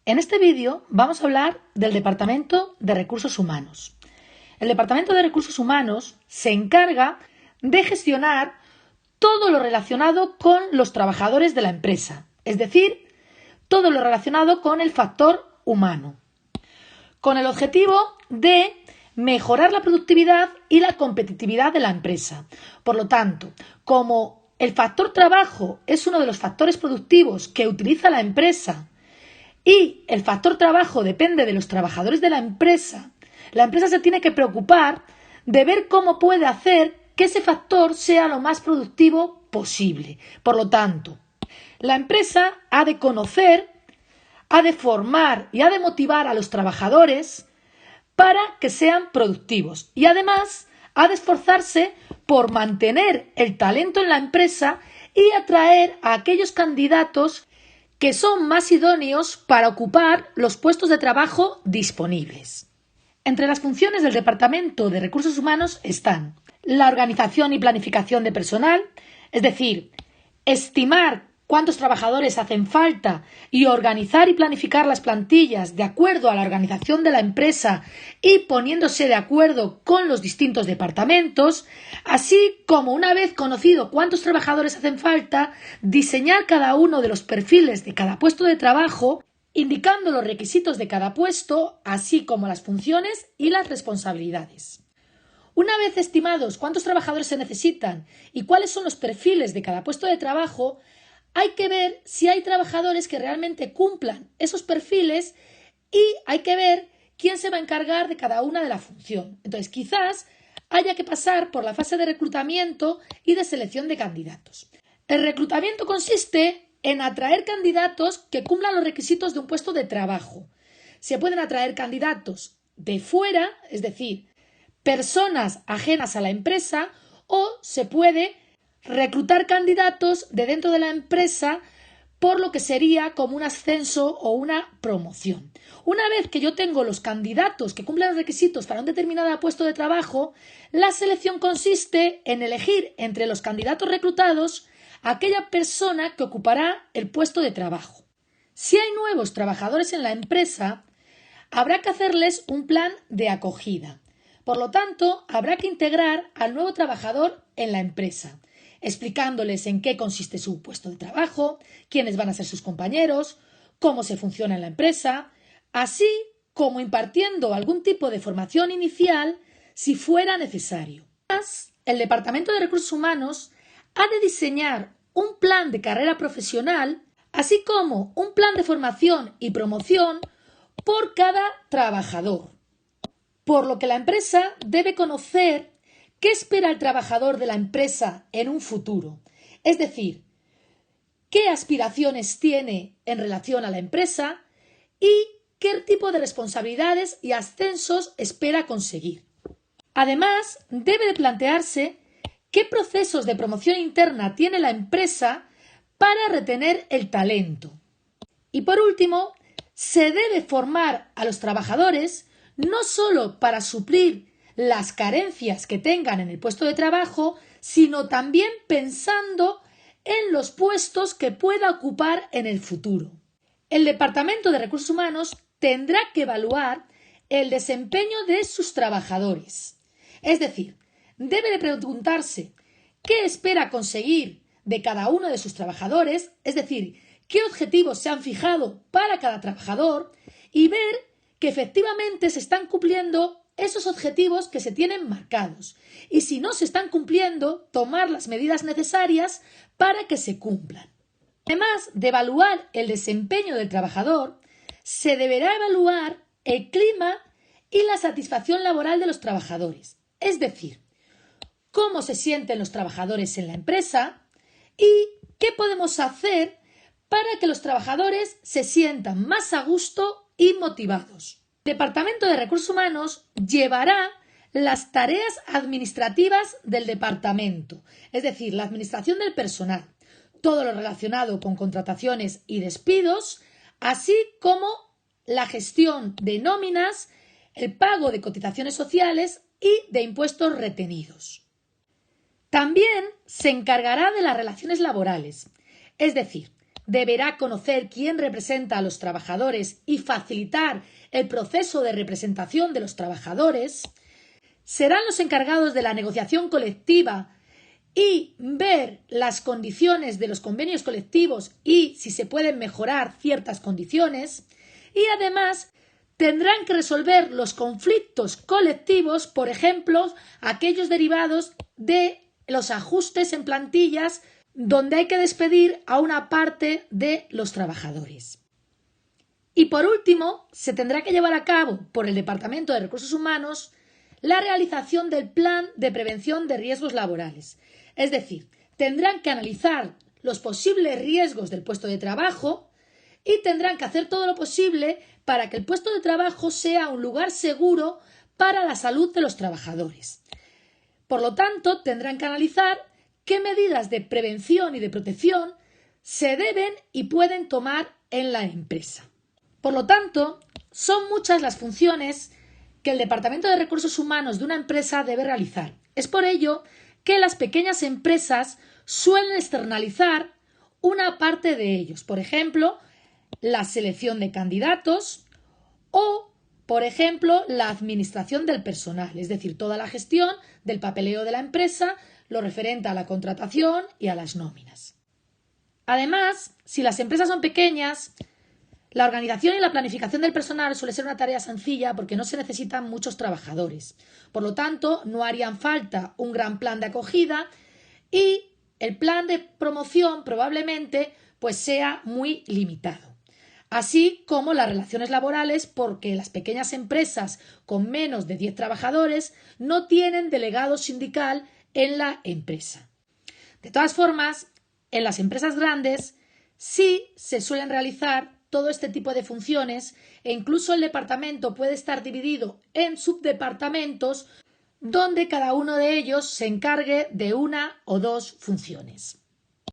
En este vídeo vamos a hablar del Departamento de Recursos Humanos. El Departamento de Recursos Humanos se encarga de gestionar todo lo relacionado con los trabajadores de la empresa, es decir, todo lo relacionado con el factor humano, con el objetivo de mejorar la productividad y la competitividad de la empresa. Por lo tanto, como el factor trabajo es uno de los factores productivos que utiliza la empresa y el factor trabajo depende de los trabajadores de la empresa se tiene que preocupar de ver cómo puede hacer que ese factor sea lo más productivo posible. Por lo tanto, la empresa ha de conocer, ha de formar y ha de motivar a los trabajadores para que sean productivos y además ha de esforzarse por mantener el talento en la empresa y atraer a aquellos candidatos que son más idóneos para ocupar los puestos de trabajo disponibles. Entre las funciones del Departamento de Recursos Humanos están la organización y planificación de personal, es decir, estimar cuántos trabajadores hacen falta y organizar y planificar las plantillas de acuerdo a la organización de la empresa y poniéndose de acuerdo con los distintos departamentos, así como una vez conocido cuántos trabajadores hacen falta, diseñar cada uno de los perfiles de cada puesto de trabajo, indicando los requisitos de cada puesto, así como las funciones y las responsabilidades. Una vez estimados cuántos trabajadores se necesitan y cuáles son los perfiles de cada puesto de trabajo, hay que ver si hay trabajadores que realmente cumplan esos perfiles y hay que ver quién se va a encargar de cada una de la función. Entonces, quizás haya que pasar por la fase de reclutamiento y de selección de candidatos. El reclutamiento consiste en atraer candidatos que cumplan los requisitos de un puesto de trabajo. Se pueden atraer candidatos de fuera, es decir, personas ajenas a la empresa, o se puede reclutar candidatos de dentro de la empresa por lo que sería como un ascenso o una promoción. Una vez que yo tengo los candidatos que cumplan los requisitos para un determinado puesto de trabajo, la selección consiste en elegir entre los candidatos reclutados a aquella persona que ocupará el puesto de trabajo. Si hay nuevos trabajadores en la empresa, habrá que hacerles un plan de acogida. Por lo tanto, habrá que integrar al nuevo trabajador en la empresa, explicándoles en qué consiste su puesto de trabajo, quiénes van a ser sus compañeros, cómo se funciona en la empresa, así como impartiendo algún tipo de formación inicial si fuera necesario. Además, el Departamento de Recursos Humanos ha de diseñar un plan de carrera profesional, así como un plan de formación y promoción por cada trabajador. Por lo que la empresa debe conocer qué espera el trabajador de la empresa en un futuro. Es decir, qué aspiraciones tiene en relación a la empresa y qué tipo de responsabilidades y ascensos espera conseguir. Además, debe de plantearse qué procesos de promoción interna tiene la empresa para retener el talento. Y por último, se debe formar a los trabajadores no solo para suplir las carencias que tengan en el puesto de trabajo, sino también pensando en los puestos que pueda ocupar en el futuro. El Departamento de Recursos Humanos tendrá que evaluar el desempeño de sus trabajadores. Es decir, debe de preguntarse qué espera conseguir de cada uno de sus trabajadores, es decir, qué objetivos se han fijado para cada trabajador y ver que efectivamente se están cumpliendo esos objetivos que se tienen marcados. Y si no se están cumpliendo, tomar las medidas necesarias para que se cumplan. Además de evaluar el desempeño del trabajador, se deberá evaluar el clima y la satisfacción laboral de los trabajadores. Es decir, cómo se sienten los trabajadores en la empresa y qué podemos hacer para que los trabajadores se sientan más a gusto y motivados. El Departamento de Recursos Humanos llevará las tareas administrativas del departamento, es decir, la administración del personal, todo lo relacionado con contrataciones y despidos, así como la gestión de nóminas, el pago de cotizaciones sociales y de impuestos retenidos. También se encargará de las relaciones laborales, es decir, deberá conocer quién representa a los trabajadores y facilitar el proceso de representación de los trabajadores. Serán los encargados de la negociación colectiva y ver las condiciones de los convenios colectivos y si se pueden mejorar ciertas condiciones. Y además tendrán que resolver los conflictos colectivos, por ejemplo, aquellos derivados de los ajustes en plantillas donde hay que despedir a una parte de los trabajadores. Y por último, se tendrá que llevar a cabo por el Departamento de Recursos Humanos la realización del Plan de Prevención de Riesgos Laborales. Es decir, tendrán que analizar los posibles riesgos del puesto de trabajo y tendrán que hacer todo lo posible para que el puesto de trabajo sea un lugar seguro para la salud de los trabajadores. Por lo tanto, tendrán que analizar qué medidas de prevención y de protección se deben y pueden tomar en la empresa. Por lo tanto, son muchas las funciones que el Departamento de Recursos Humanos de una empresa debe realizar. Es por ello que las pequeñas empresas suelen externalizar una parte de ellos. Por ejemplo, la selección de candidatos o, por ejemplo, la administración del personal, es decir, toda la gestión del papeleo de la empresa, lo referente a la contratación y a las nóminas. Además, si las empresas son pequeñas, la organización y la planificación del personal suele ser una tarea sencilla porque no se necesitan muchos trabajadores. Por lo tanto, no harían falta un gran plan de acogida y el plan de promoción probablemente sea muy limitado. Así como las relaciones laborales, porque las pequeñas empresas con menos de 10 trabajadores no tienen delegado sindical en la empresa. De todas formas, en las empresas grandes sí se suelen realizar todo este tipo de funciones e incluso el departamento puede estar dividido en subdepartamentos donde cada uno de ellos se encargue de una o dos funciones.